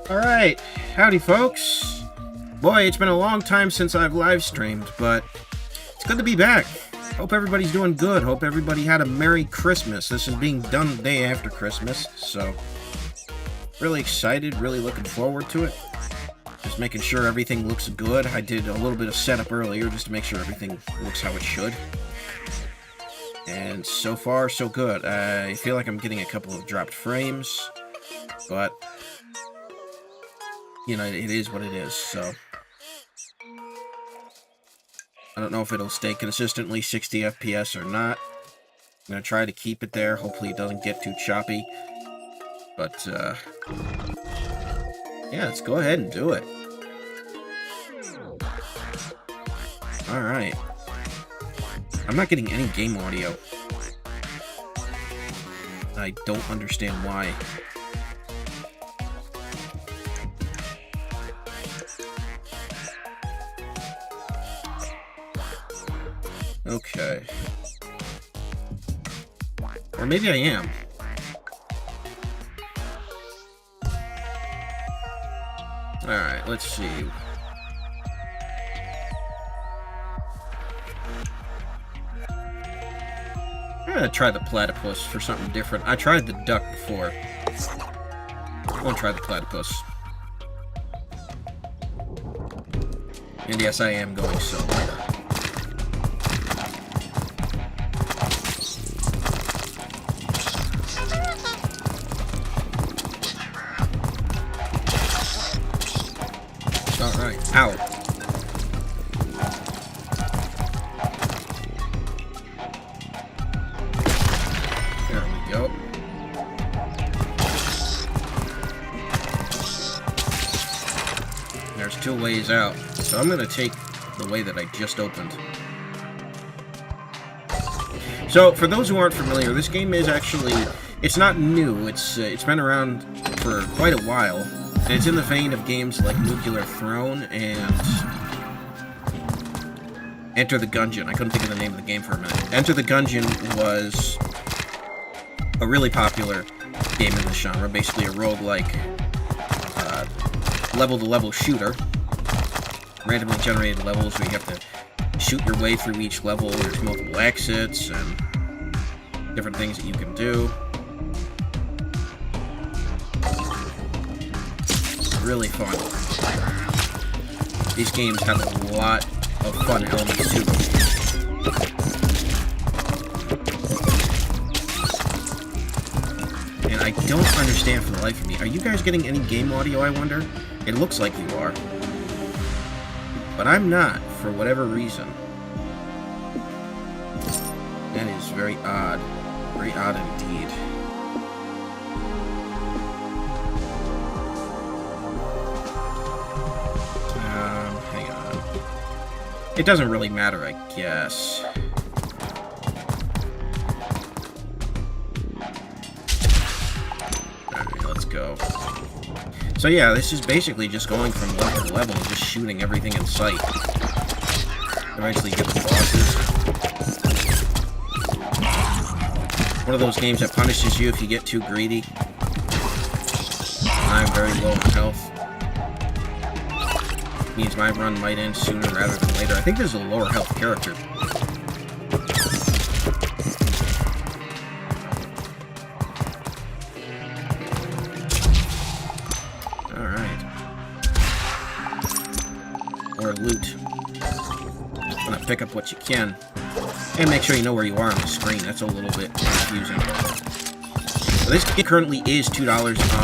Alright, howdy folks. Boy, it's been a long time since I've live streamed, but it's good to be back. Hope everybody's doing good. Hope everybody had a Merry Christmas. This is being done the day after Christmas, so really excited, really looking forward to it. Just making sure everything looks good. I did a little bit of setup earlier just to make sure everything looks how it should. And so far, so good. I feel like I'm getting a couple of dropped frames, but you know, it is what it is, so I don't know if it'll stay consistently 60 FPS or not. I'm going to try to keep it there. Hopefully it doesn't get too choppy. But, yeah, let's go ahead and do it. Alright. I'm not getting any game audio. I don't understand why. Okay. Or maybe I am. Alright, let's see. I'm gonna try the platypus for something different. I tried the duck before. I want to try the platypus. And yes, I am going solo. Alright, ow. There we go. There's two ways out, so I'm going to take the way that I just opened. So, for those who aren't familiar, this game is actually, it's not new, it's been around for quite a while. And it's in the vein of games like Nuclear Throne and Enter the Gungeon. I couldn't think of the name of the game for a minute. Enter the Gungeon was a really popular game in the genre, basically a roguelike level-to-level shooter. Randomly generated levels where you have to shoot your way through each level. There's multiple exits and different things that you can do. Really fun. These games have a lot of fun elements to them. And I don't understand for the life of me. Are you guys getting any game audio, I wonder? It looks like you are. But I'm not, for whatever reason. That is very odd. Very odd indeed. Hang on. It doesn't really matter, I guess. Alright, let's go. So yeah, this is basically just going from level to level and just shooting everything in sight. Eventually get the bosses. One of those games that punishes you if you get too greedy. I'm very low on health. Means my run might end sooner rather than later. I think there's a lower health character. Alright. Or loot. I'm gonna pick up what you can. And make sure you know where you are on the screen. That's a little bit confusing. So this game currently is $2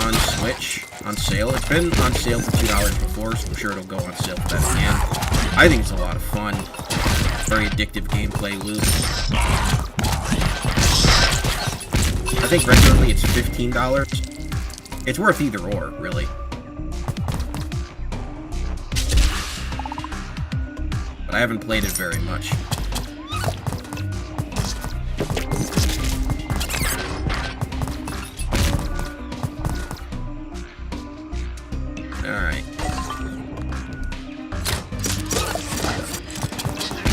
on Switch. On sale. It's been on sale for $2 before, so I'm sure it'll go on sale for that again. I think it's a lot of fun. Very addictive gameplay loop. I think regularly it's $15. It's worth either or, really. But I haven't played it very much. Alright.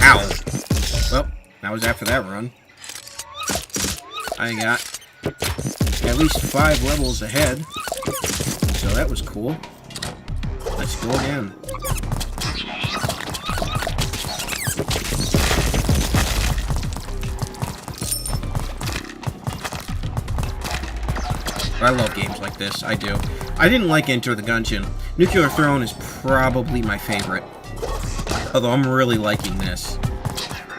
Ow! Well, that was after that run. I got at least 5 levels ahead. So that was cool. Let's go again. I love games like this. I do. I didn't like Enter the Gungeon. Nuclear Throne is probably my favorite. Although I'm really liking this.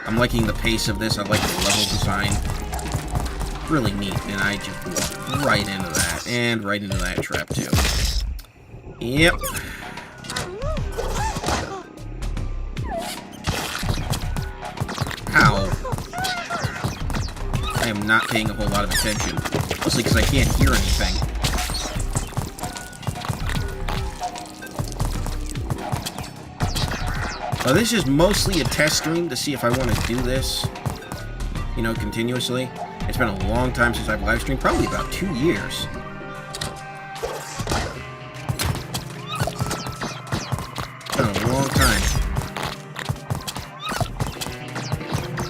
I'm liking the pace of this. I like the level design. Really neat. And I just walked right into that. And right into that trap, too. Yep. Ow. I am not paying a whole lot of attention. Mostly because I can't hear anything. Well, this is mostly a test stream to see if I want to do this, you know, continuously. It's been a long time since I've live streamed, probably about 2 years. It's been a long time.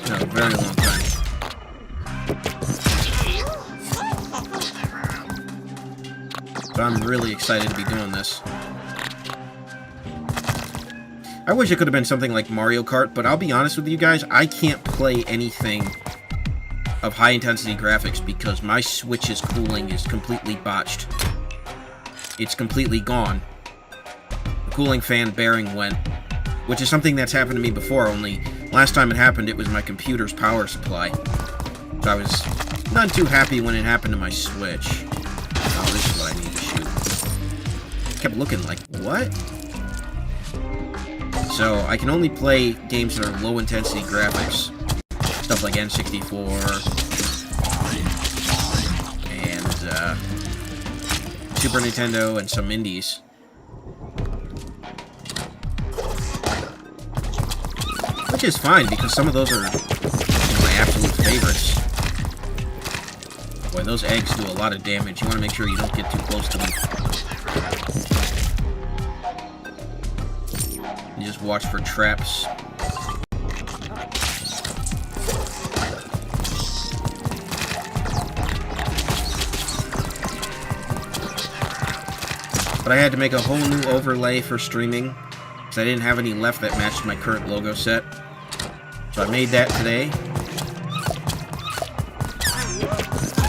No, a very long time. But I'm really excited to be doing this. I wish it could have been something like Mario Kart, but I'll be honest with you guys, I can't play anything of high-intensity graphics because my Switch's cooling is completely botched. It's completely gone. The cooling fan bearing went, which is something that's happened to me before, only last time it happened, it was my computer's power supply. So I was not too happy when it happened to my Switch. Oh, this is what I need to shoot. I kept looking like, what? So, I can only play games that are low-intensity graphics. Stuff like N64, and, Super Nintendo, and some indies. Which is fine, because some of those are, you know, my absolute favorites. Boy, those eggs do a lot of damage. You want to make sure you don't get too close to them. You just watch for traps. But I had to make a whole new overlay for streaming, because I didn't have any left that matched my current logo set. So I made that today.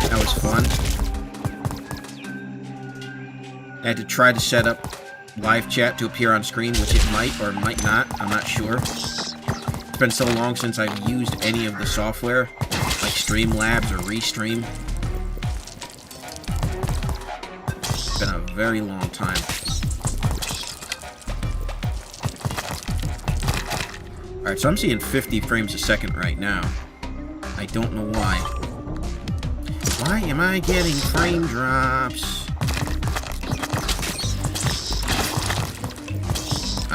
That was fun. I had to try to set up live chat to appear on screen, which it might or might not. I'm not sure. It's been so long since I've used any of the software, like Streamlabs or Restream. It's been a very long time. Alright, so I'm seeing 50 frames a second right now. I don't know why. Why am I getting frame drops?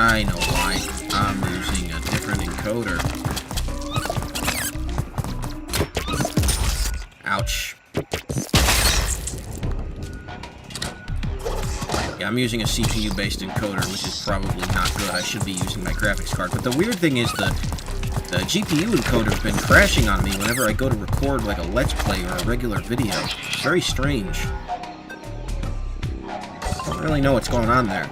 I know why. I'm using a different encoder. Ouch. Yeah, I'm using a CPU-based encoder, which is probably not good. I should be using my graphics card. But the weird thing is the GPU encoder's been crashing on me whenever I go to record like a Let's Play or a regular video. It's very strange. I don't really know what's going on there.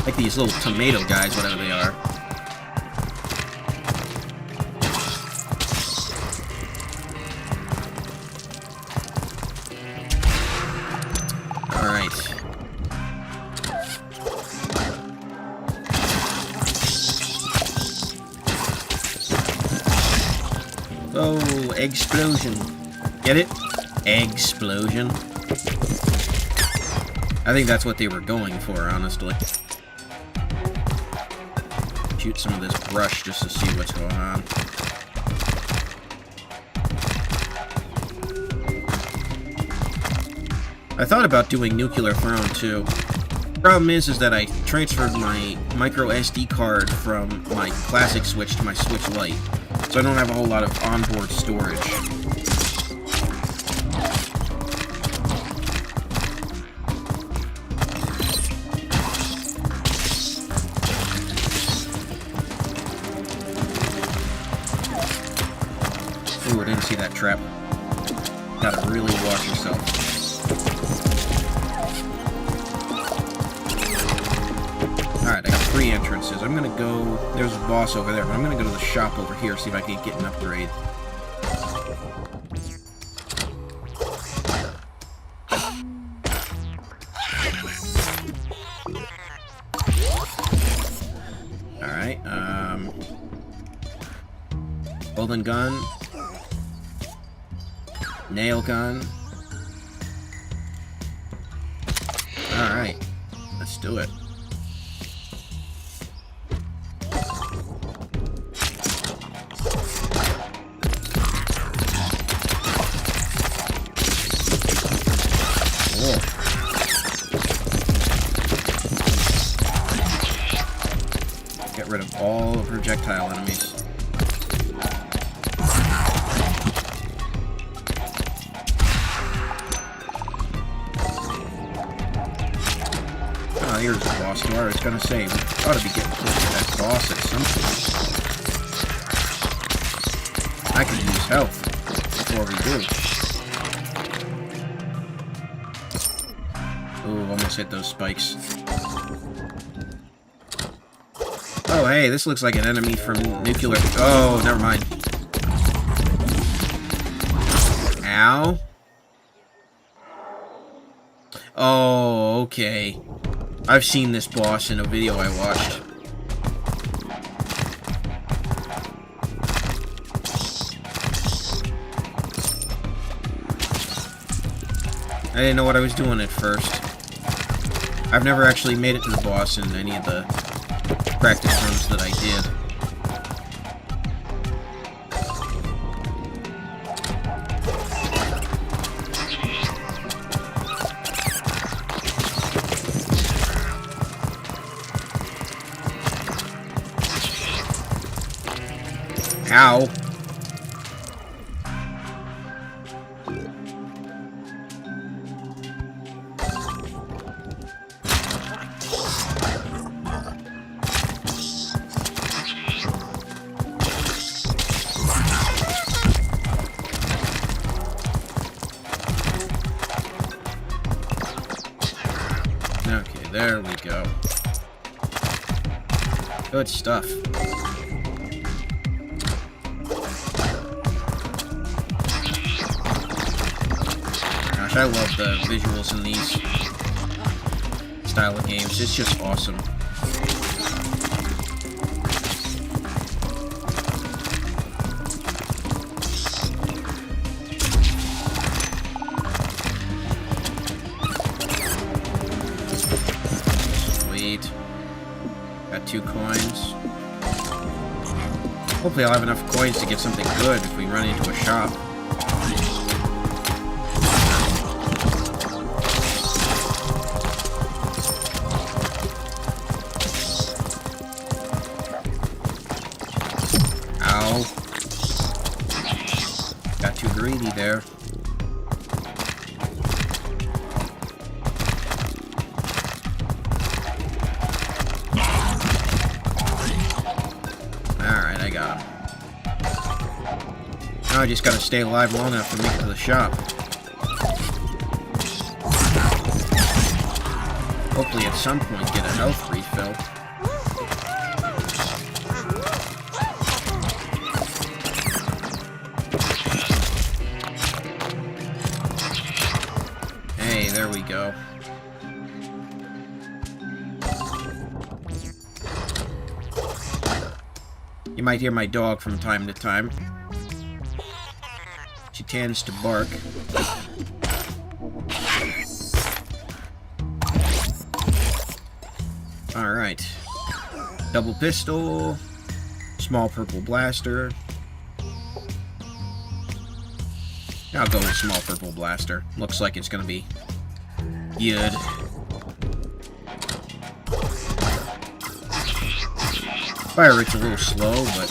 Like these little tomato guys, whatever they are. Alright. Oh, explosion. Get it? Explosion. I think that's what they were going for, honestly. Shoot some of this brush just to see what's going on. I thought about doing Nuclear Throne too. The problem is that I transferred my micro SD card from my classic Switch to my Switch Lite, so I don't have a whole lot of onboard storage. Ooh, I didn't see that trap. Gotta really watch yourself. Alright, I got 3 entrances. I'm gonna go... There's a boss over there, but I'm gonna go to the shop over here, see if I can get an upgrade. Alright, golden gun. Nail gun. Alright, let's do it. Get rid of all projectile enemies. Oh, here's the boss door. I was gonna say, we ought to be getting close to that boss at some point. I could use health before we do. Ooh, almost hit those spikes. Oh, hey, this looks like an enemy from Nuclear... Oh, never mind. Ow. Oh, okay. I've seen this boss in a video I watched. I didn't know what I was doing at first. I've never actually made it to the boss in any of the practice runs that I did. Ow. Okay, there we go. Good stuff. I love the visuals in these style of games. It's just awesome. Sweet. Got 2 coins. Hopefully I'll have enough coins to get something good if we run into a shop. Got too greedy there. Alright, I got him. Now I just gotta stay alive long enough to make it to the shop. Hopefully at some point get a health refill. There we go. You might hear my dog from time to time. She tends to bark. Alright. Double pistol. Small purple blaster. I'll go with small purple blaster. Looks like it's gonna be good. Fire rate's a little slow, but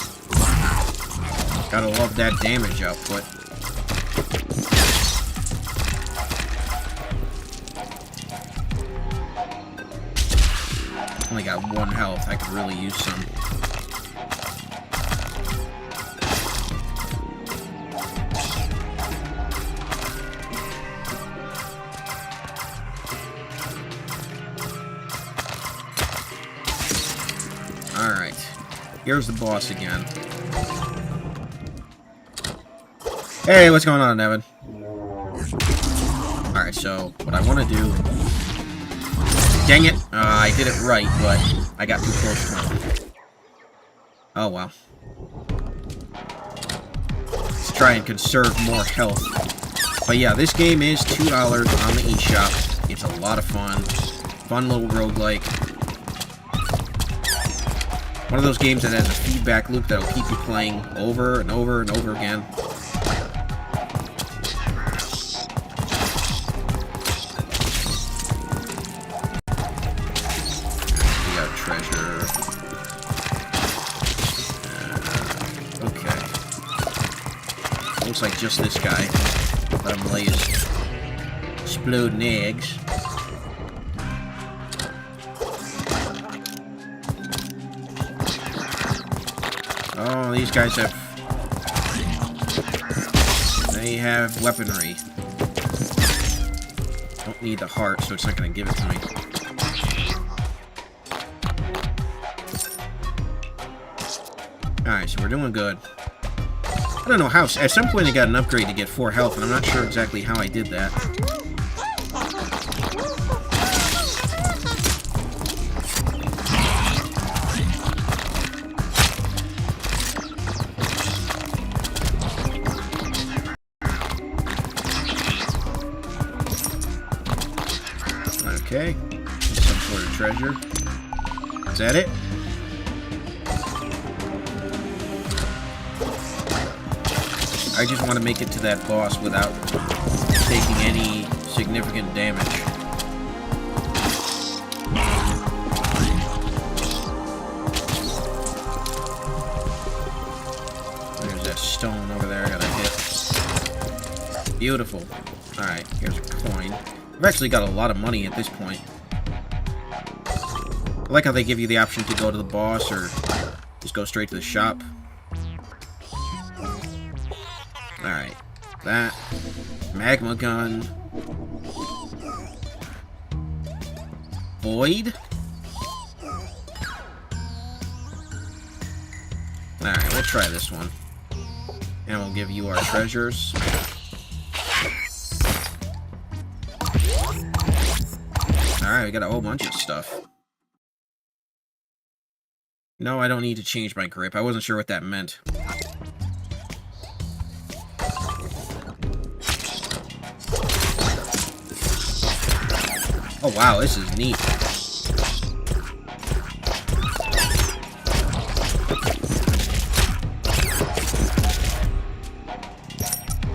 gotta love that damage output. Only got 1 health. I could really use some. Here's the boss again. Hey, what's going on, Evan? Alright, so what I want to do... Dang it! I did it right, but I got too close to him. Oh, well. Let's try and conserve more health. But yeah, this game is $2 on the eShop. It's a lot of fun. Fun little roguelike. One of those games that has a feedback loop that'll keep you playing over and over and over again. We got treasure. Okay. Looks like just this guy. Let him lay his exploding eggs. Oh, these guys have... They have weaponry. Don't need the heart, so it's not going to give it to me. Alright, so we're doing good. I don't know how... At some point I got an upgrade to get 4 health, and I'm not sure exactly how I did that. Okay, some sort of treasure. Is that it? I just want to make it to that boss without taking any significant damage. There's that stone over there I gotta hit. Beautiful. Alright, here's a coin. I've actually got a lot of money at this point. I like how they give you the option to go to the boss or just go straight to the shop. Alright. That. Magma gun. Void? Alright, we'll try this one. And we'll give you our treasures. Alright, we got a whole bunch of stuff. No, I don't need to change my grip. I wasn't sure what that meant. Oh wow, this is neat.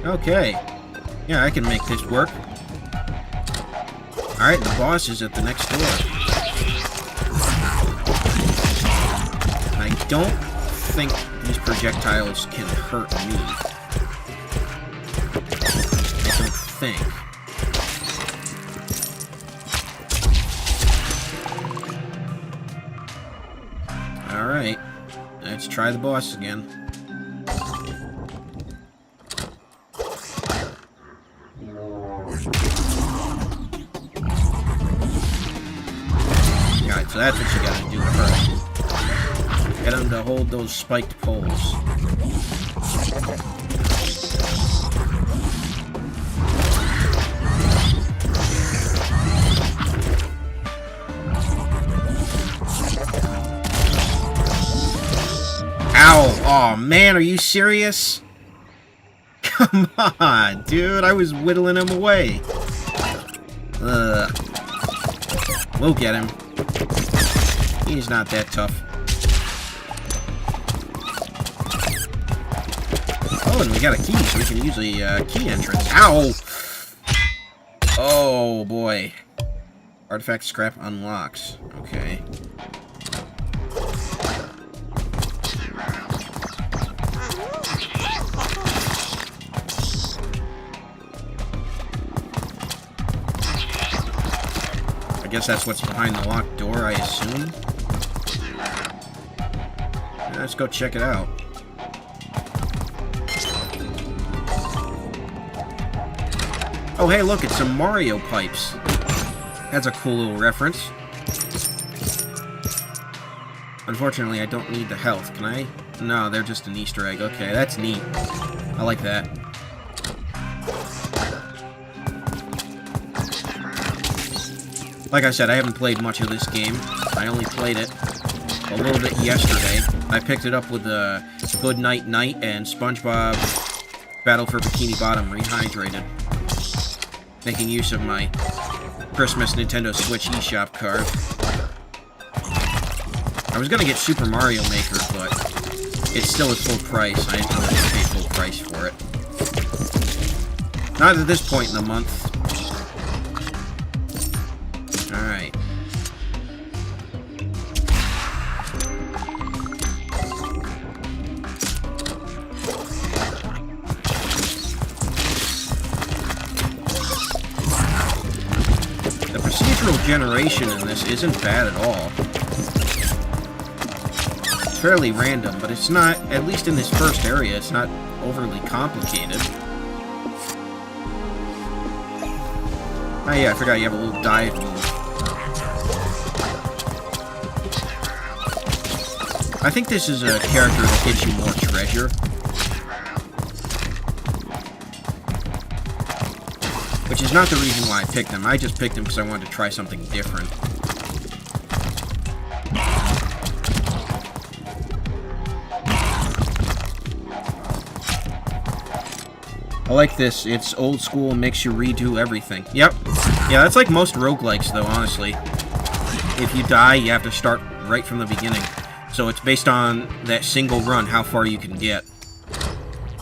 Okay. Yeah, I can make this work. Alright, the boss is at the next door. I don't think these projectiles can hurt me. I don't think. Alright, let's try the boss again. Alright, so that's what you gotta do to her. Get him to hold those spiked poles. Ow! Aw, man, are you serious? Come on, dude, I was whittling him away. Ugh. We'll get him. He's not that tough. Oh, and we got a key, so we can use a key entrance. Ow! Oh, boy. Artifact scrap unlocks. Okay. I guess that's what's behind the locked door, I assume. Let's go check it out. Oh, hey, look, it's some Mario pipes. That's a cool little reference. Unfortunately, I don't need the health. Can I? No, they're just an Easter egg. Okay, that's neat. I like that. Like I said, I haven't played much of this game. I only played it a little bit yesterday. I picked it up with Good Night Night and SpongeBob Battle for Bikini Bottom Rehydrated. Making use of my Christmas Nintendo Switch eShop card. I was gonna get Super Mario Maker, but it's still at full price. I didn't really pay full price for it. Not at this point in the month. Alright. The procedural generation in this isn't bad at all. It's fairly random, but it's not, at least in this first area, it's not overly complicated. Oh yeah, I forgot you have a little dive move. I think this is a character that gives you more treasure. Which is not the reason why I picked him. I just picked him because I wanted to try something different. I like this. It's old school, makes you redo everything. Yep. Yeah, that's like most roguelikes, though, honestly. If you die, you have to start right from the beginning. So it's based on that single run, how far you can get.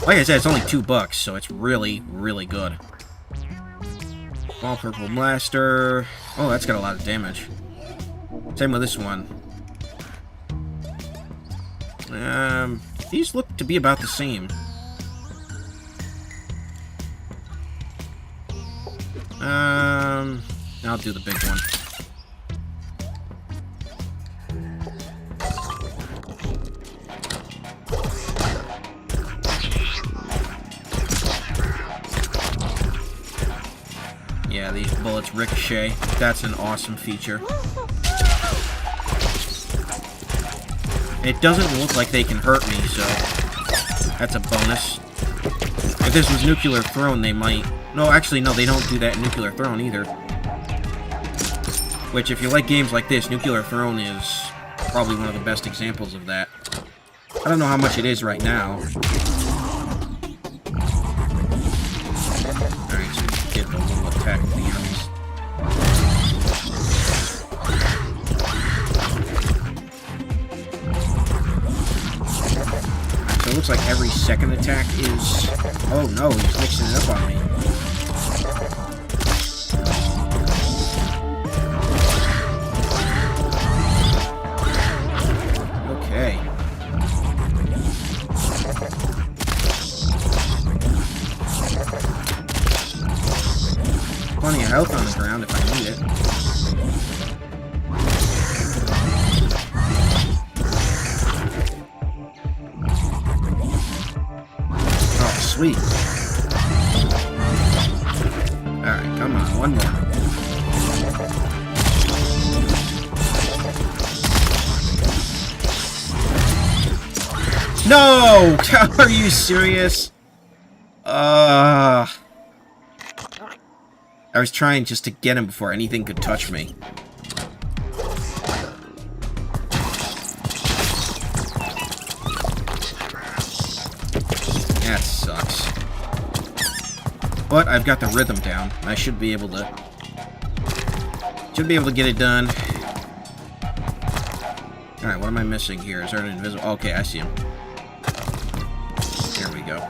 Like I said, it's only $2, so it's really, really good. Small purple blaster. Oh, that's got a lot of damage. Same with this one. These look to be about the same. I'll do the big one. Yeah, these bullets ricochet. That's an awesome feature. It doesn't look like they can hurt me, so that's a bonus. If this was Nuclear Throne, they might... No, actually, no, they don't do that in Nuclear Throne either. Which, if you like games like this, Nuclear Throne is probably one of the best examples of that. I don't know how much it is right now. Alright, so we can get the little attack of the enemies. So it looks like every second attack is... Oh no, he's mixing it up on me. Plenty of health on the ground if I need it. Oh, sweet. Alright, come on, one more. No! Are you serious? I was trying just to get him before anything could touch me. That sucks. But I've got the rhythm down. I should be able to... get it done. Alright, what am I missing here? Is there an invisible... Okay, I see him. There we go.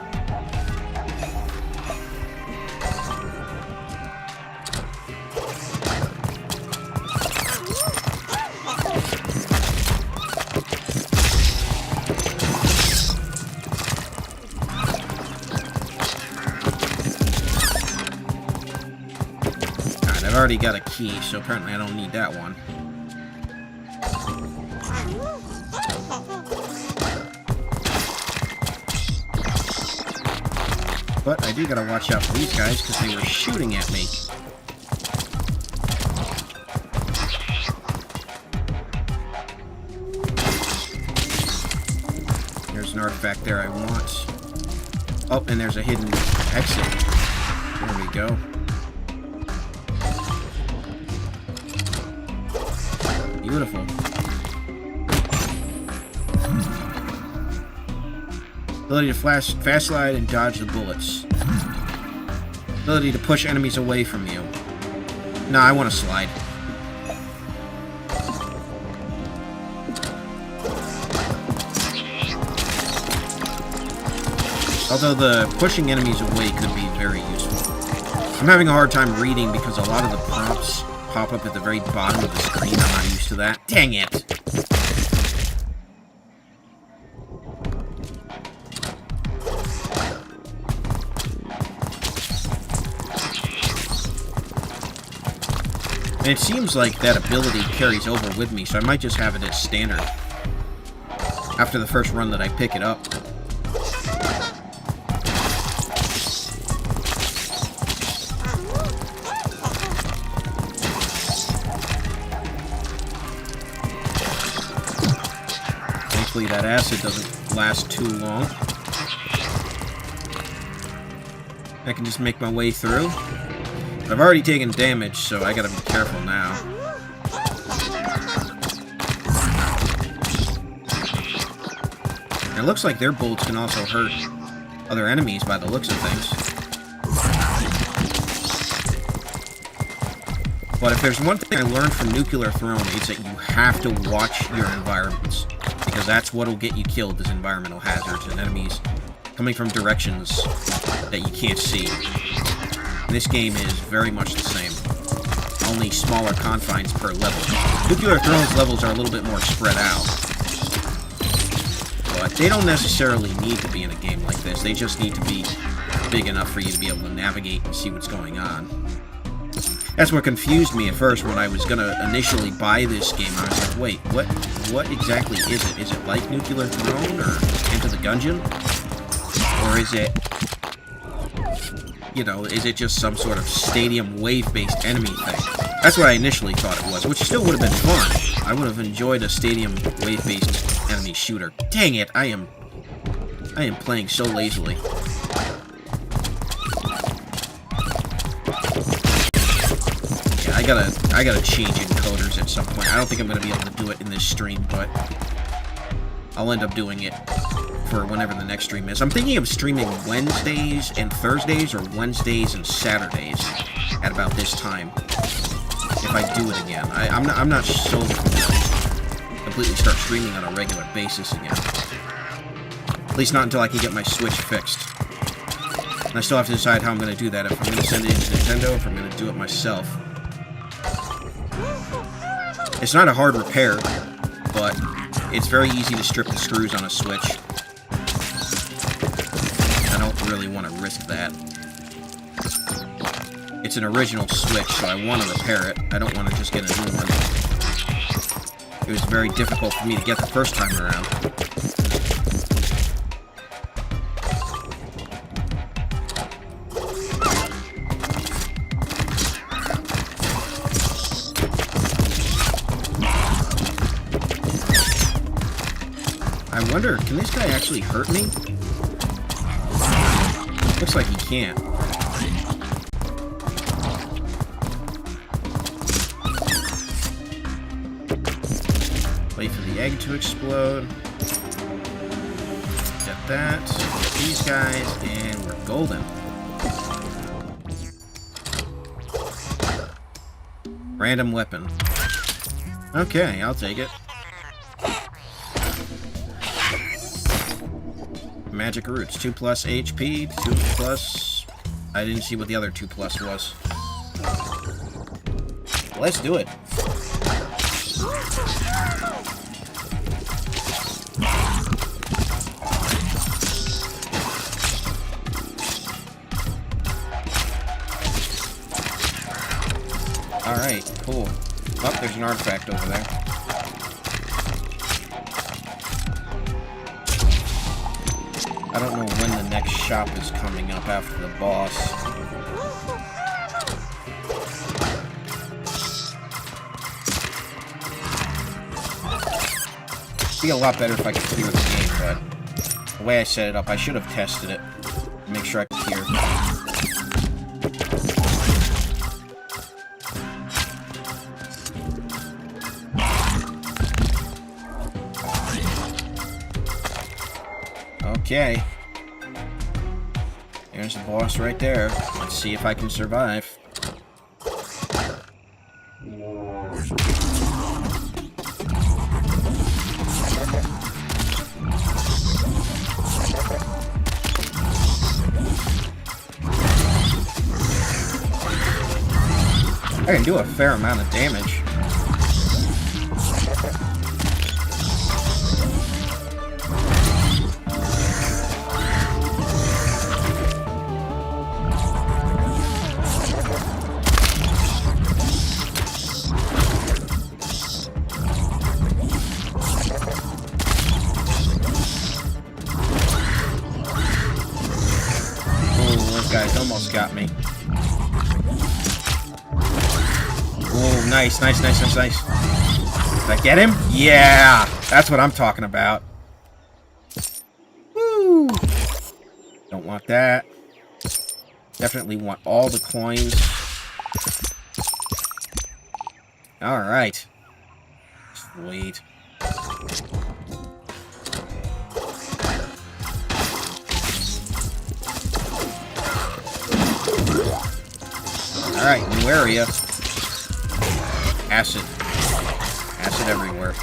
I've already got a key, so apparently I don't need that one. But I do gotta watch out for these guys, because they were shooting at me. artifact there I want. Oh, and there's a hidden exit. There we go. Beautiful. Ability to fast slide and dodge the bullets. Ability to push enemies away from you. No, I want to slide. Although the pushing enemies away could be very useful. I'm having a hard time reading because a lot of the prompts pop up at the very bottom of the screen. I'm not used to that. Dang it! And it seems like that ability carries over with me, so I might just have it as standard after the first run that I pick it up. Hopefully that acid doesn't last too long. I can just make my way through. But I've already taken damage, so I gotta be careful now. And it looks like their bullets can also hurt other enemies by the looks of things. But if there's one thing I learned from Nuclear Throne, it's that you have to watch your environments. Because that's what'll get you killed, is environmental hazards and enemies coming from directions that you can't see. And this game is very much the same. Only smaller confines per level. Nuclear Throne's levels are a little bit more spread out. But they don't necessarily need to be in a game like this. They just need to be big enough for you to be able to navigate and see what's going on. That's what confused me at first when I was gonna initially buy this game. I was like, wait, what exactly is it? Is it like Nuclear Throne or Enter the Gungeon? Or is it, you know, is it just some sort of stadium wave-based enemy thing? That's what I initially thought it was, which still would have been fun. I would have enjoyed a stadium wave-based enemy shooter. Dang it, I am playing so lazily. Yeah, I gotta change encoders at some point. I don't think I'm gonna be able to do it in this stream, but I'll end up doing it for whenever the next stream is. I'm thinking of streaming Wednesdays and Thursdays, or Wednesdays and Saturdays at about this time. If I do it again. I'm not so completely start streaming on a regular basis again. At least not until I can get my Switch fixed. And I still have to decide how I'm going to do that. If I'm going to send it into Nintendo, if I'm going to do it myself. It's not a hard repair, but it's very easy to strip the screws on a Switch. I don't really want to risk that. It's an original Switch, so I want to repair it. I don't want to just get a new one. It was very difficult for me to get the first time around. I wonder, can this guy actually hurt me? Looks like he can't. Wait for the egg to explode. Get that. Get these guys, and we're golden. Random weapon. Okay, I'll take it. Magic roots. 2+ HP, 2+... I didn't see what the other 2+ was. Let's do it. Alright, cool. Oh, there's an artifact over there. I don't know when the next shop is coming up after the boss. It'd be a lot better if I could clear the game, but The way I set it up, I should have tested it. Make sure I could hear. Okay. There's the boss right there. Let's see if I can survive. I can do a fair amount of damage. Guys almost got me. Oh, nice. Did I get him? Yeah! That's what I'm talking about. Woo! Don't want that. Definitely want all the coins. Alright. Sweet. Alright, new area. Acid. Acid everywhere.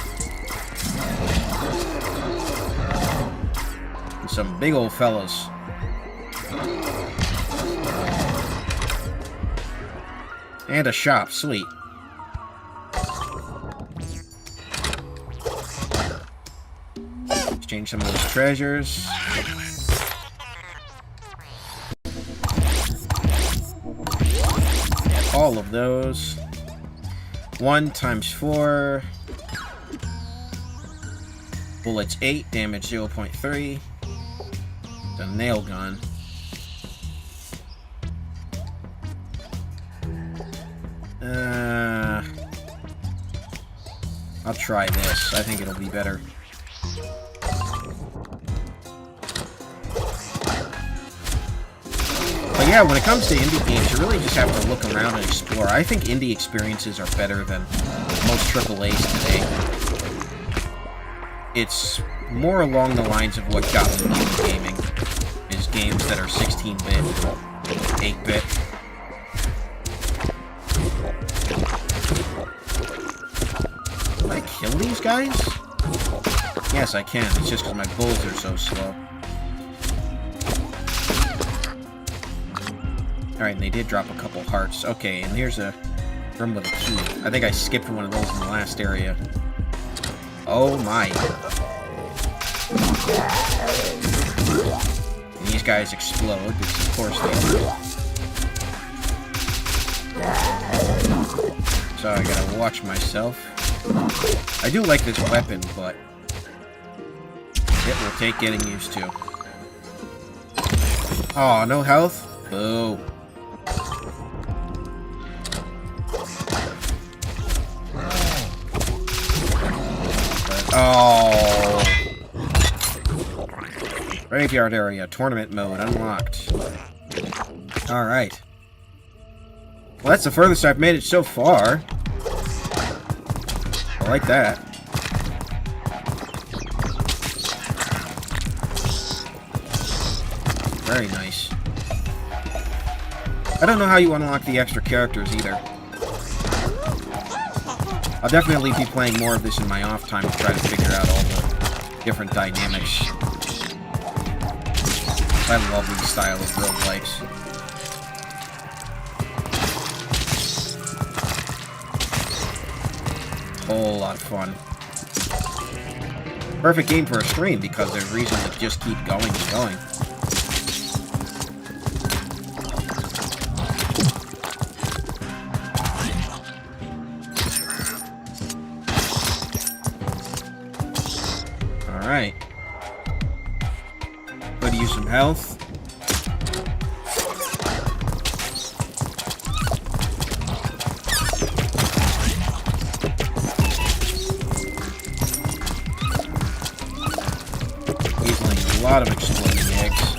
And some big old fellas. And a shop. Sweet. Exchange some of those treasures. All of those. 1 times 4. Bullets 8, damage 0.3. The nail gun. I'll try this. I think it'll be better. But yeah, when it comes to indie games, you really just have to look around and explore. I think indie experiences are better than most AAAs today. It's more along the lines of what got me into gaming, is games that are 16-bit, 8-bit. Can I kill these guys? Yes, I can. It's just because my bulls are so slow. Alright, and they did drop a couple hearts. Okay, and here's a room with a key. I think I skipped one of those in the last area. Oh my. And these guys explode, because of course they do. So I gotta watch myself. I do like this weapon, but it will take getting used to. Oh, no health? Boo. Oh. Graveyard area, tournament mode, unlocked. Alright. Well, that's the furthest I've made it so far. I like that. Very nice. I don't know how you unlock the extra characters either. I'll definitely be playing more of this in my off time to try to figure out all the different dynamics. I love this style of roguelikes. Whole lot of fun. Perfect game for a stream because there's reason to just keep going and going. Alright. Could use some health. A lot lot of exploding eggs.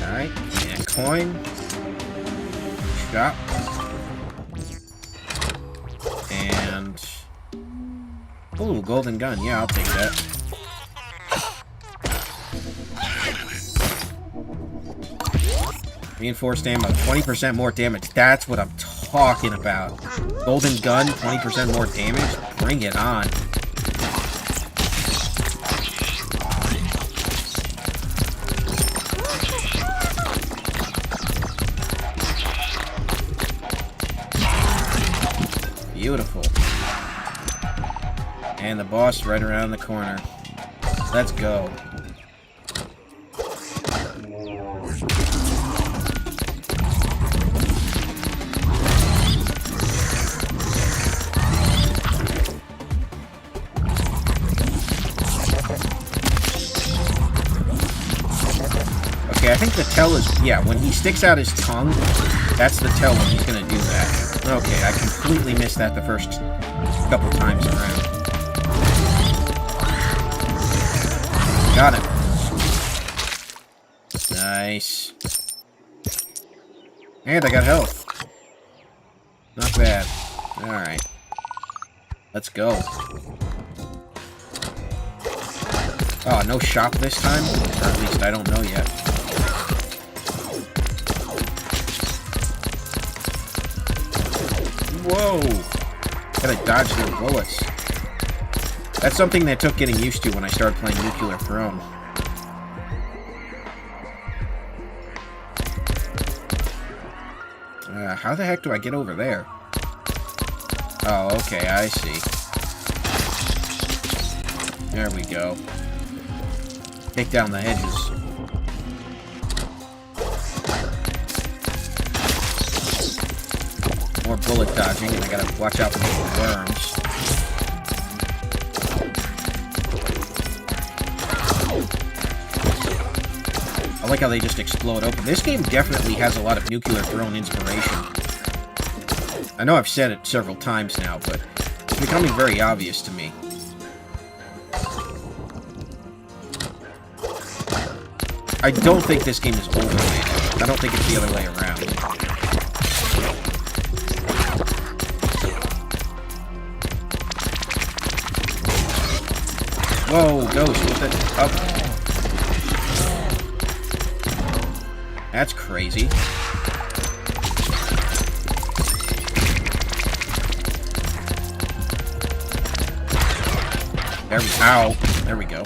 Alright, and coin. Shop. And... ooh, golden gun. Yeah, I'll take that. Reinforced ammo, 20% more damage. That's what I'm talking about. Golden gun, 20% more damage? Bring it on. Beautiful. And the boss right around the corner. Let's go. Okay, I think the tell is... yeah, when he sticks out his tongue, that's the tell when he's gonna do that. Okay, I completely missed that the first couple times around. Got him. Nice. And I got health. Not bad. Alright. Let's go. Oh, no shop this time? Or at least I don't know yet. Whoa! Gotta dodge their bullets. That's something that took getting used to when I started playing Nuclear Throne. How the heck do I get over there? Oh, okay, I see. There we go. Take down the hedges. More bullet dodging, and I gotta watch out for the worms. I like how they just explode open. This game definitely has a lot of Nuclear Throne inspiration. I know I've said it several times now, but it's becoming very obvious to me. I don't think this game is overrated. I don't think it's the other way around. Whoa, Ghost, what the... oh. That's crazy. There we... ow. There we go.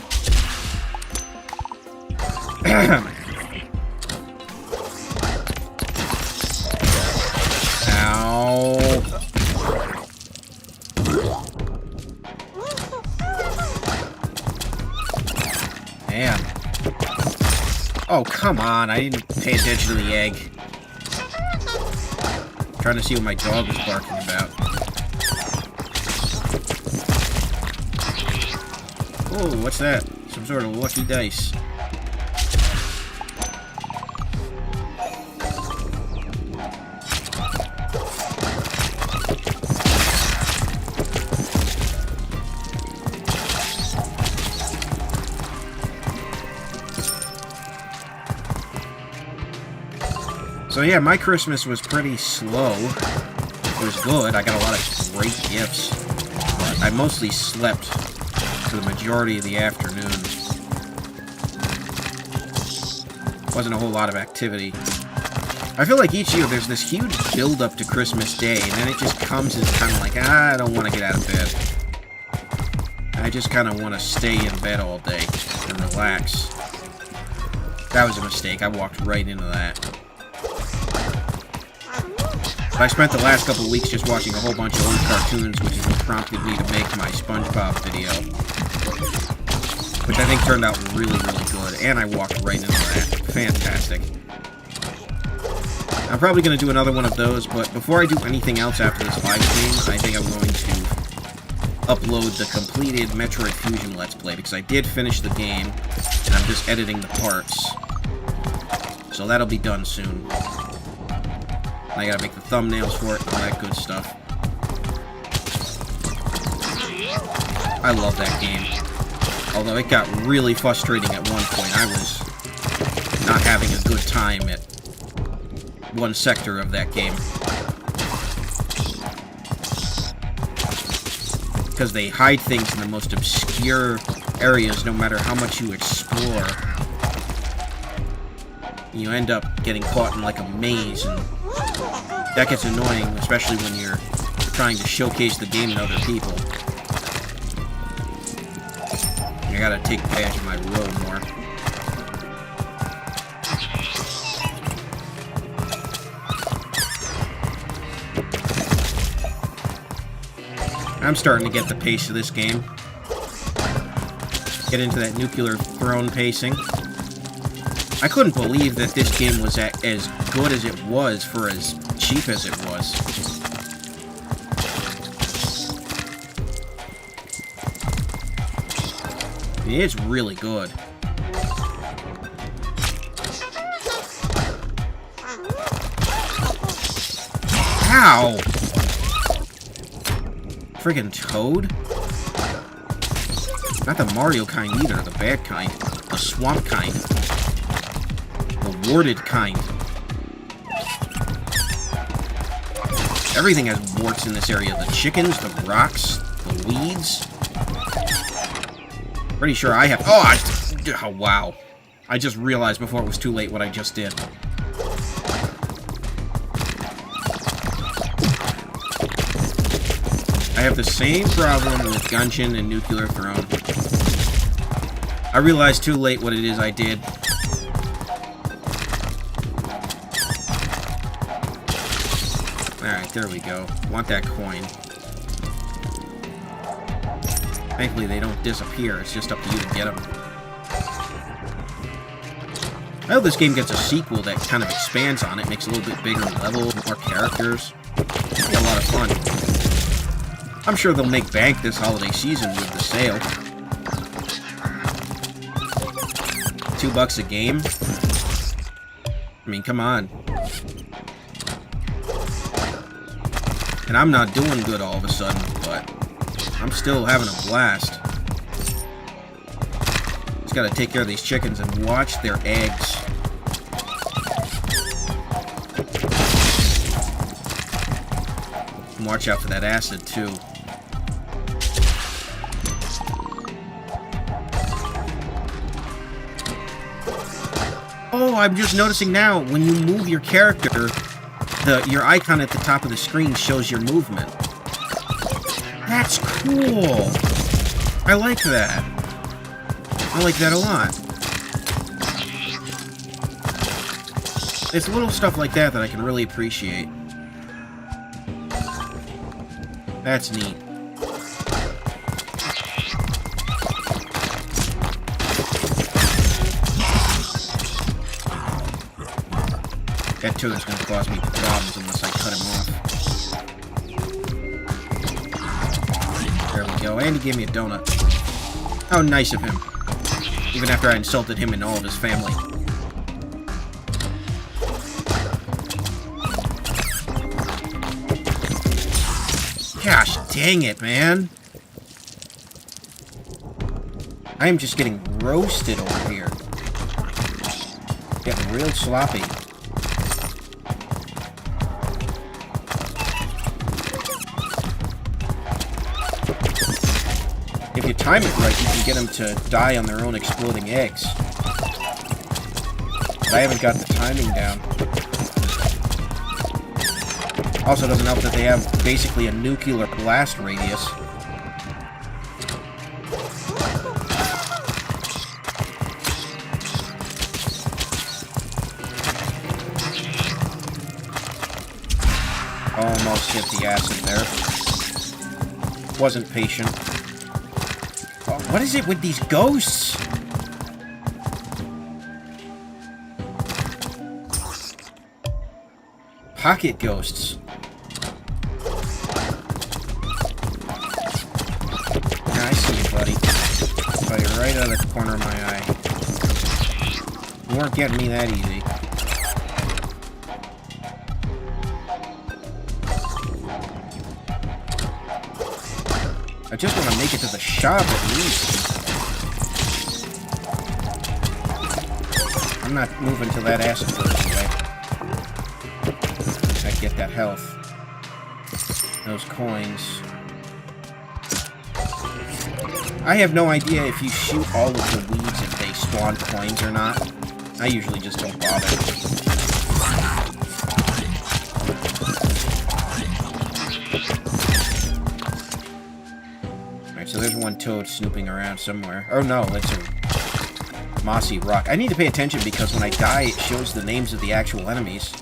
Ow. Damn. Oh, come on. I didn't pay attention to the egg. I'm trying to see what my dog was barking about. Oh, what's that? Some sort of lucky dice. So yeah, my Christmas was pretty slow. It was good. I got a lot of great gifts. But I mostly slept for the majority of the afternoon. Wasn't a whole lot of activity. I feel like each year there's this huge build-up to Christmas Day, and then it just comes and it's kind of like, I don't want to get out of bed. I just kind of want to stay in bed all day and relax. That was a mistake. I walked right into that. I spent the last couple of weeks just watching a whole bunch of old cartoons, which is what prompted me to make my SpongeBob video. Which I think turned out really, really good, and I walked right into that. Fantastic. I'm probably going to do another one of those, but before I do anything else after this live stream, I think I'm going to upload the completed Metroid Fusion Let's Play, because I did finish the game, and I'm just editing the parts. So that'll be done soon. I gotta make the thumbnails for it and all that good stuff. I love that game. Although it got really frustrating at one point. I was not having a good time at one sector of that game. Because they hide things in the most obscure areas no matter how much you explore. You end up getting caught in like a maze, and that gets annoying, especially when you're trying to showcase the game to other people. I gotta take advantage of my row more. I'm starting to get the pace of this game. Get into that nuclear throne pacing. I couldn't believe that this game was as good as it was for as cheap as it was. It's really good. Ow! Friggin' Toad? Not the Mario kind either, the bad kind. The swamp kind. The warded kind. Everything has warts in this area. The chickens, the rocks, the weeds. Pretty sure I have... Oh, wow. I just realized before it was too late what I just did. I have the same problem with Genshin and Nuclear Throne. I realized too late what it is I did. Alright, there we go. Want that coin. Thankfully, they don't disappear. It's just up to you to get them. I hope this game gets a sequel that kind of expands on it, makes a little bit bigger levels, more characters. It'll be a lot of fun. I'm sure they'll make bank this holiday season with the sale. $2 a game? I mean, come on. And I'm not doing good all of a sudden, but I'm still having a blast. Just gotta take care of these chickens and watch their eggs. And watch out for that acid, too. Oh, I'm just noticing now, when you move your character, your icon at the top of the screen shows your movement. That's cool! I like that. I like that a lot. It's little stuff like that that I can really appreciate. That's neat. That toad's gonna cause me problems unless I cut him off. There we go, and he gave me a donut. How nice of him. Even after I insulted him and all of his family. Gosh dang it, man. I am just getting roasted over here. Getting real sloppy. If you time it right, you can get them to die on their own exploding eggs. But I haven't got the timing down. Also doesn't help that they have basically a nuclear blast radius. Almost hit the acid there. Wasn't patient. Oh, what is it with these ghosts? Pocket ghosts. right out of the corner of my eye. You weren't getting me that easy. I just want to make it to the shop at least. I'm not moving till that acid goes away. I get that health. Those coins. I have no idea if you shoot all of the weeds if they spawn coins or not. I usually just don't bother. Alright, so there's one toad snooping around somewhere. Oh no, that's a mossy rock. I need to pay attention because when I die, it shows the names of the actual enemies.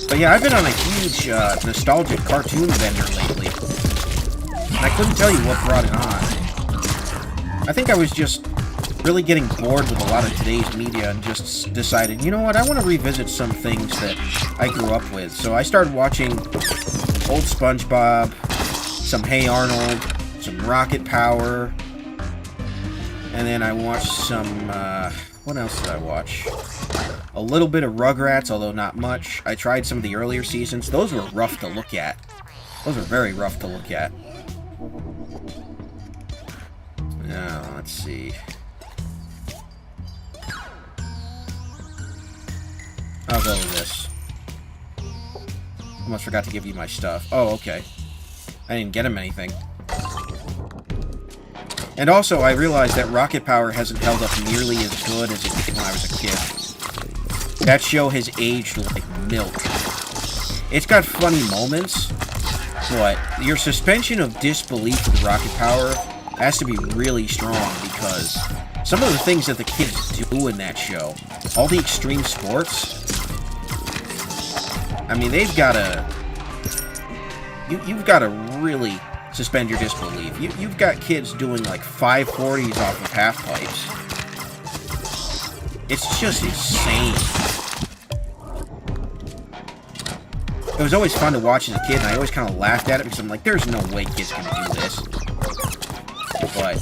But yeah, I've been on a huge nostalgic cartoon bender lately. And I couldn't tell you what brought it on. I think I was just really getting bored with a lot of today's media and just decided, you know what, I want to revisit some things that I grew up with. So I started watching old SpongeBob, some Hey Arnold, some Rocket Power, and then I watched some, what else did I watch? A little bit of Rugrats, although not much. I tried some of the earlier seasons. Those were rough to look at. Those were very rough to look at. Now, let's see. I'll go with this. Almost forgot to give you my stuff. Oh, okay. I didn't get him anything. And also, I realized that Rocket Power hasn't held up nearly as good as it did when I was a kid. That show has aged like milk. It's got funny moments, but your suspension of disbelief with Rocket Power has to be really strong because some of the things that the kids do in that show, all the extreme sports, I mean, they've got to... You've got to really suspend your disbelief. You've got kids doing like 540s off of half pipes. It's just insane. It was always fun to watch as a kid, and I always kind of laughed at it because I'm like, there's no way kids can do this. But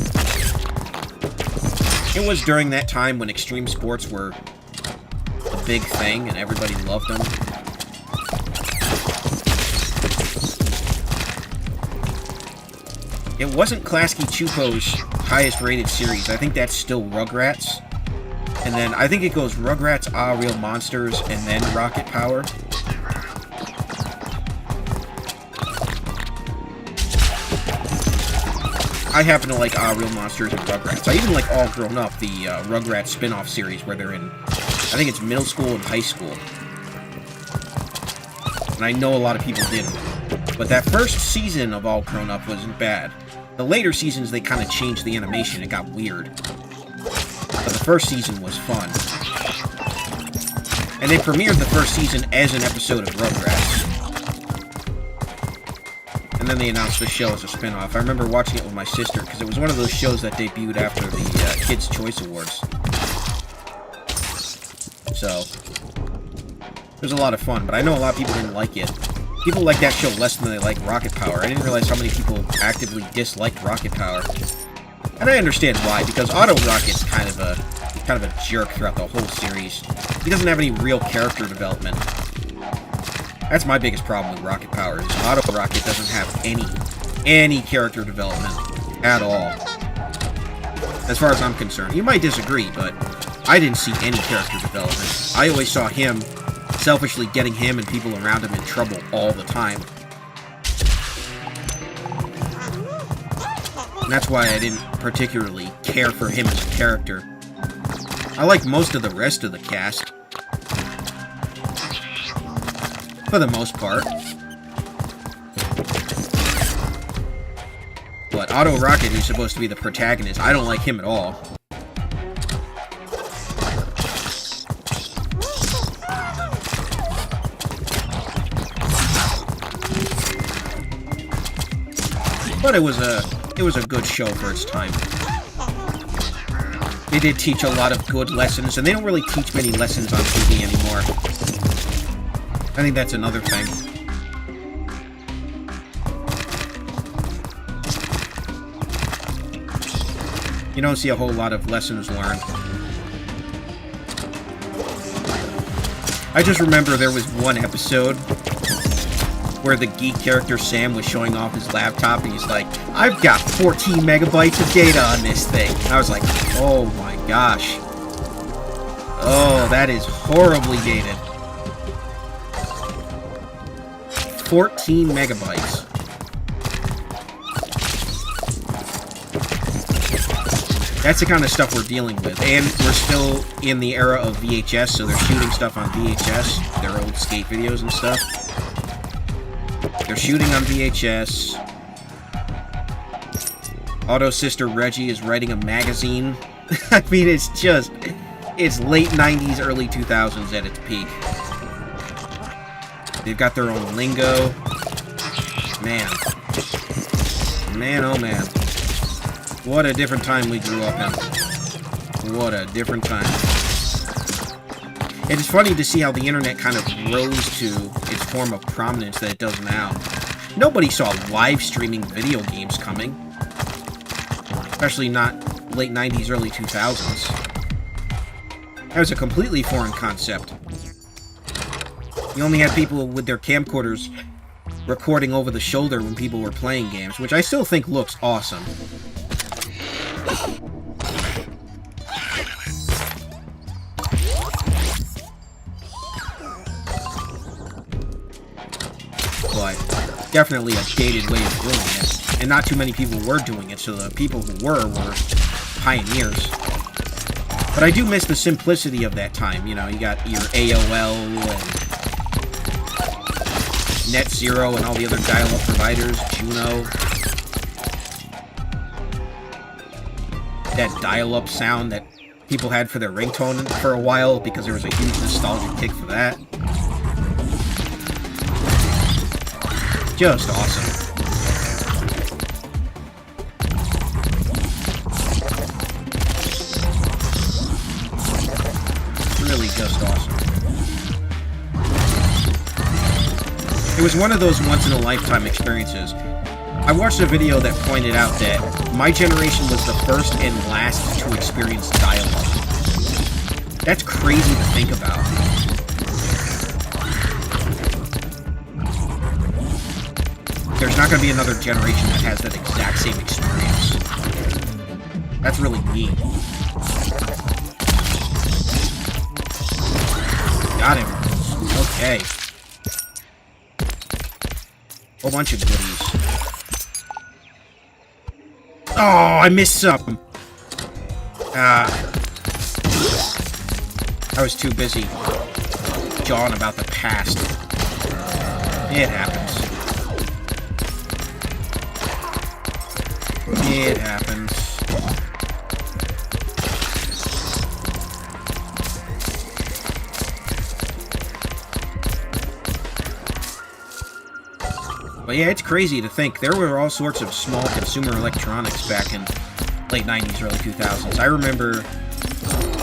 it was during that time when extreme sports were a big thing and everybody loved them. It wasn't Klasky Chupo's highest rated series. I think that's still Rugrats. And then I think it goes Rugrats, Ah Real Monsters, and then Rocket Power. I happen to like Ah Real Monsters and Rugrats. I even like All Grown Up, the Rugrats spin-off series where they're in, I think it's middle school and high school. And I know a lot of people didn't. But that first season of All Grown Up wasn't bad. The later seasons, they kind of changed the animation. It got weird. But the first season was fun. And they premiered the first season as an episode of Rugrats. And then they announced the show as a spin-off. I remember watching it with my sister, because it was one of those shows that debuted after the Kids' Choice Awards. So, it was a lot of fun, but I know a lot of people didn't like it. People like that show less than they like Rocket Power. I didn't realize how many people actively disliked Rocket Power. And I understand why, because Auto Rocket's kind of a jerk throughout the whole series. He doesn't have any real character development. That's my biggest problem with Rocket Power, is Auto Rocket doesn't have any character development at all. As far as I'm concerned. You might disagree, but I didn't see any character development. I always saw him selfishly getting him and people around him in trouble all the time. And that's why I didn't particularly care for him as a character. I like most of the rest of the cast. For the most part. But Auto Rocket, who's supposed to be the protagonist, I don't like him at all. But it was a good show for its time. They did teach a lot of good lessons, and they don't really teach many lessons on TV anymore. I think that's another thing. You don't see a whole lot of lessons learned. I just remember there was one episode where the geek character Sam was showing off his laptop, and he's like, I've got 14 megabytes of data on this thing. And I was like, oh my gosh. Oh, that is horribly dated. 14 megabytes. That's the kind of stuff we're dealing with. And we're still in the era of VHS, so they're shooting stuff on VHS. Their old skate videos and stuff. They're shooting on VHS. Otto's sister Reggie is writing a magazine. I mean, it's late 90s, early 2000s at its peak. They've got their own lingo. Man. Man, oh man. What a different time we grew up in. What a different time. It is funny to see how the internet kind of rose to its form of prominence that it does now. Nobody saw live streaming video games coming. Especially not late 90s, early 2000s. That was a completely foreign concept. You only had people with their camcorders recording over the shoulder when people were playing games, which I still think looks awesome. But definitely a dated way of doing it. And not too many people were doing it, so the people who were pioneers. But I do miss the simplicity of that time. You know, you got your AOL and NetZero and all the other dial-up providers, Juno. That dial-up sound that people had for their ringtone for a while because there was a huge nostalgic kick for that. Just awesome. Really just awesome. It was one of those once-in-a-lifetime experiences. I watched a video that pointed out that my generation was the first and last to experience dial-up. That's crazy to think about. There's not going to be another generation that has that exact same experience. That's really neat. Got him. Okay. Whole bunch of goodies. Oh, I missed some. I was too busy jawing about the past. It happens. It happens. But yeah, it's crazy to think. There were all sorts of small consumer electronics back in late 90s, early 2000s. I remember...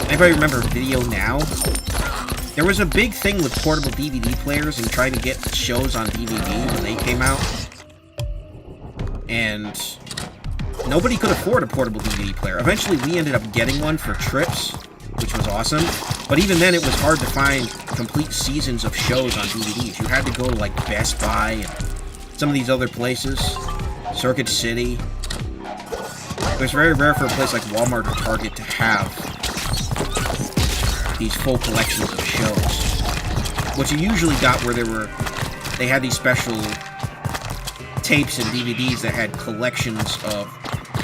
Anybody remember Video Now? There was a big thing with portable DVD players and trying to get shows on DVD when they came out. And nobody could afford a portable DVD player. Eventually, we ended up getting one for trips, which was awesome. But even then, it was hard to find complete seasons of shows on DVDs. You had to go to, like, Best Buy and some of these other places. Circuit City. It was very rare for a place like Walmart or Target to have these full collections of shows. What you usually got where they had these special tapes and DVDs that had collections of,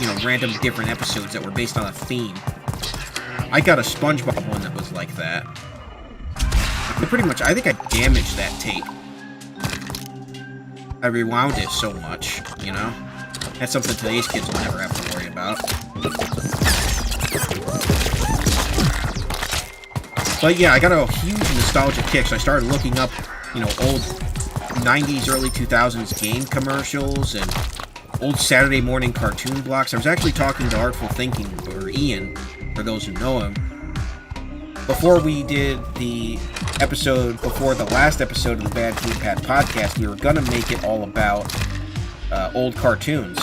you know, random different episodes that were based on a theme. I got a SpongeBob one that was like that. But pretty much, I think I damaged that tape. I rewound it so much, you know? That's something today's kids will never have to worry about. But yeah, I got a huge nostalgia kick, so I started looking up, you know, old 90s, early 2000s game commercials and old Saturday morning cartoon blocks. I was actually talking to Artful Thinking, or Ian, for those who know him, before we did the episode, before the last episode of the Bad Gamepad podcast. We were gonna make it all about old cartoons.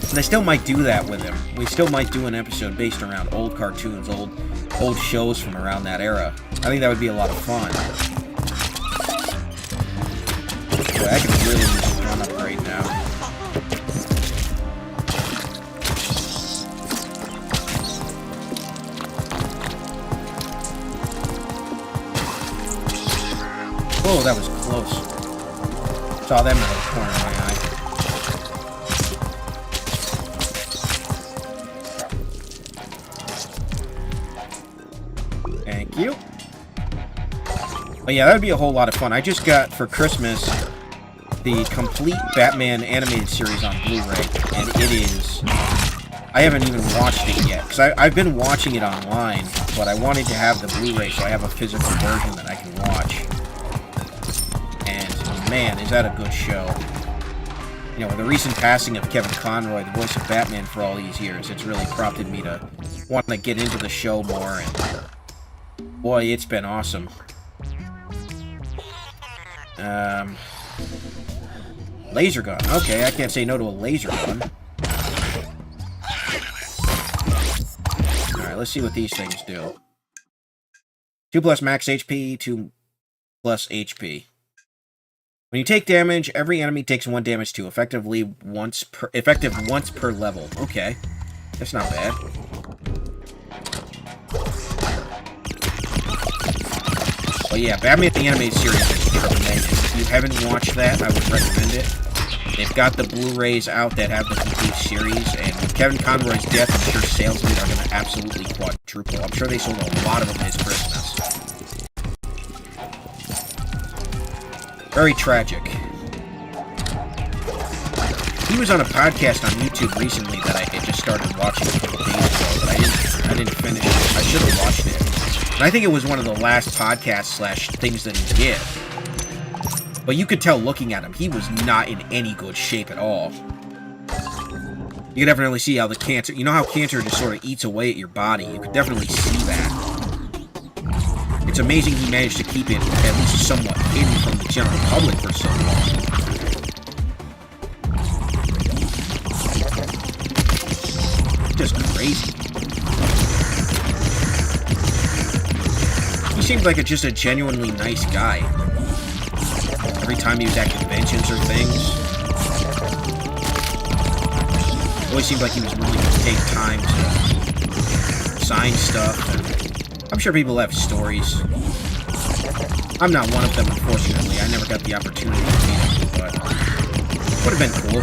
And I still might do that with him. We still might do an episode based around old cartoons, old shows from around that era. I think that would be a lot of fun. Yeah, I can really use a gun upgrade now. Oh, that was close. Saw them out of the corner of my eye. Thank you. But yeah, that would be a whole lot of fun. I just got, for Christmas, the complete Batman animated series on Blu-ray, and it is... I haven't even watched it yet, because I've been watching it online, but I wanted to have the Blu-ray so I have a physical version that I can watch. And, man, is that a good show. You know, with the recent passing of Kevin Conroy, the voice of Batman for all these years, it's really prompted me to want to get into the show more, and boy, it's been awesome. Laser gun. Okay, I can't say no to a laser gun. Alright, let's see what these things do. 2 plus max HP, 2 plus HP. When you take damage, every enemy takes 1 damage too, effective once per level. Okay. That's not bad. But yeah, Batman the Animated Series is tremendous. If you haven't watched that, I would recommend it. They've got the Blu-rays out that have the complete series, and with Kevin Conroy's death, I'm sure sales are going to absolutely quadruple. I'm sure they sold a lot of them this Christmas. Very tragic. He was on a podcast on YouTube recently that I just started watching a couple days ago, but I didn't finish it. I should have watched it. And I think it was one of the last podcasts / things that he did. But you could tell looking at him, he was not in any good shape at all. You could definitely see how the cancer... You know how cancer just sort of eats away at your body? You could definitely see that. It's amazing he managed to keep it at least somewhat hidden from the general public for so long. Just crazy. He seemed like just a genuinely nice guy. Every time he was at conventions or things, it always seemed like he was willing to take time to sign stuff. And I'm sure people have stories. I'm not one of them, unfortunately. I never got the opportunity to meet him, but it would have been cool.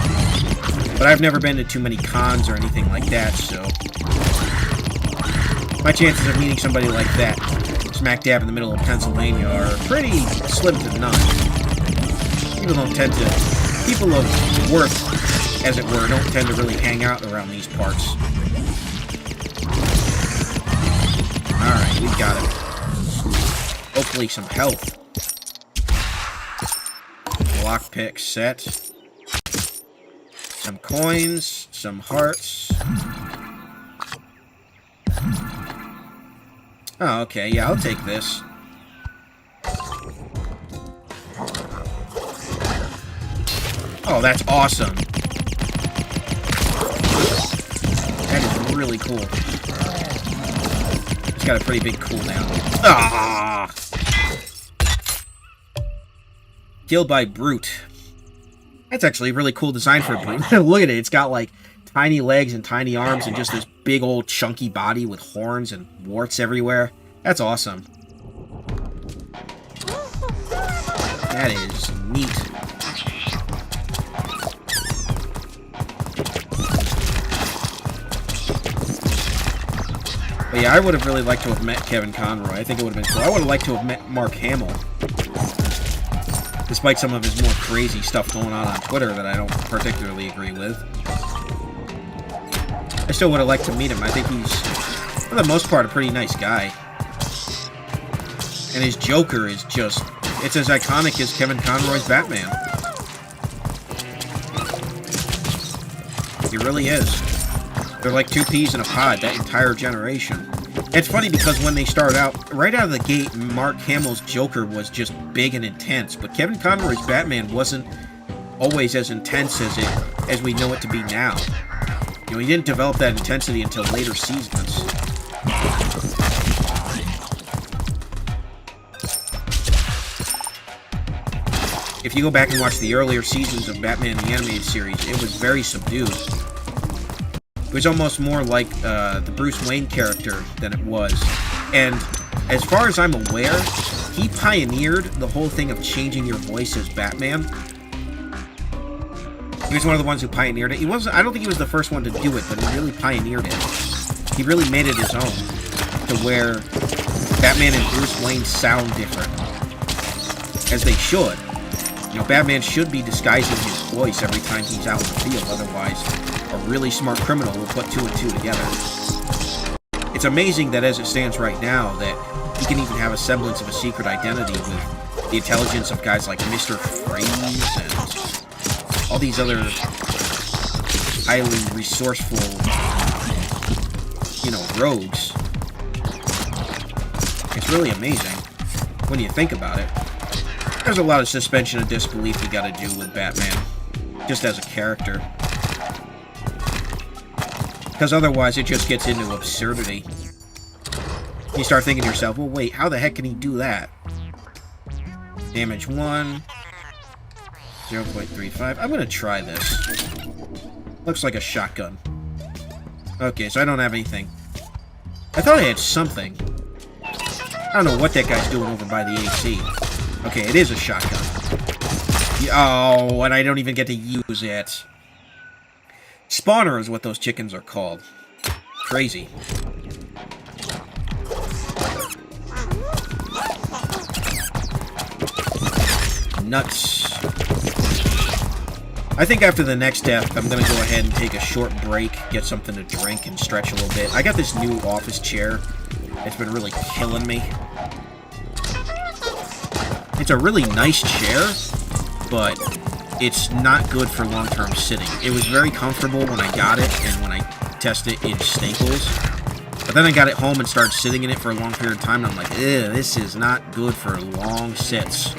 But I've never been to too many cons or anything like that, so my chances of meeting somebody like that smack dab in the middle of Pennsylvania are pretty slim to none. People of worth, as it were, don't tend to really hang out around these parts. Alright, we got it. Hopefully some health. Lockpick set. Some coins, some hearts. Oh, okay, yeah, I'll take this. Oh, that's awesome. That is really cool. It's got a pretty big cooldown. Ah! Killed by Brute. That's actually a really cool design for a Brute. Look at it. It's got, like, tiny legs and tiny arms and just this big old chunky body with horns and warts everywhere. That's awesome. That is neat. But yeah, I would have really liked to have met Kevin Conroy. I think it would have been cool. I would have liked to have met Mark Hamill. Despite some of his more crazy stuff going on Twitter that I don't particularly agree with. I still would have liked to meet him. I think he's, for the most part, a pretty nice guy. And his Joker is just... It's as iconic as Kevin Conroy's Batman. He really is. They're like two peas in a pod, that entire generation. It's funny because when they started out, right out of the gate, Mark Hamill's Joker was just big and intense, but Kevin Conroy's Batman wasn't always as intense as we know it to be now. know, he didn't develop that intensity until later seasons. If you go back and watch the earlier seasons of Batman the Animated Series, it was very subdued. It was almost more like the Bruce Wayne character than it was. And as far as I'm aware, he pioneered the whole thing of changing your voice as Batman. He was one of the ones who pioneered it. I don't think he was the first one to do it, but he really pioneered it. He really made it his own, to where Batman and Bruce Wayne sound different. As they should. You know, Batman should be disguising his voice every time he's out in the field, otherwise a really smart criminal will put 2 and 2 together. It's amazing that as it stands right now, that he can even have a semblance of a secret identity with the intelligence of guys like Mr. Freeze and all these other highly resourceful, you know, rogues. It's really amazing when you think about it. There's a lot of suspension of disbelief you gotta do with Batman, just as a character. Because otherwise it just gets into absurdity. You start thinking to yourself, well wait, how the heck can he do that? Damage 1. 0.35. I'm gonna try this. Looks like a shotgun. Okay, so I don't have anything. I thought I had something. I don't know what that guy's doing over by the AC. Okay, it is a shotgun. Oh, and I don't even get to use it. Spawner is what those chickens are called. Crazy. Nuts. I think after the next death, I'm going to go ahead and take a short break, get something to drink, and stretch a little bit. I got this new office chair. It's been really killing me. It's a really nice chair, but it's not good for long-term sitting. It was very comfortable when I got it, and when I tested it in Staples. But then I got it home and started sitting in it for a long period of time, and I'm like, ew, this is not good for long sits.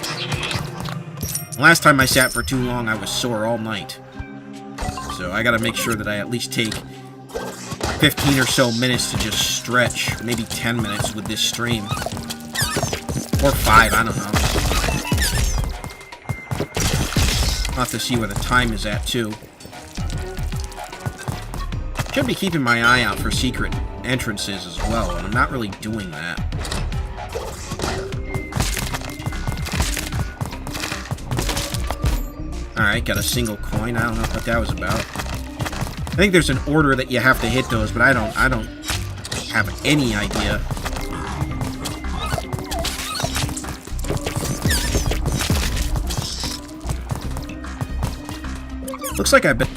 Last time I sat for too long, I was sore all night. So I gotta make sure that I at least take 15 or so minutes to just stretch. Maybe 10 minutes with this stream. Or 5, I don't know. I'll have to see where the time is at, too. Should be keeping my eye out for secret entrances as well, and I'm not really doing that. Alright, got a single coin. I don't know what that was about. I think there's an order that you have to hit those, but I don't have any idea. Looks like I've been...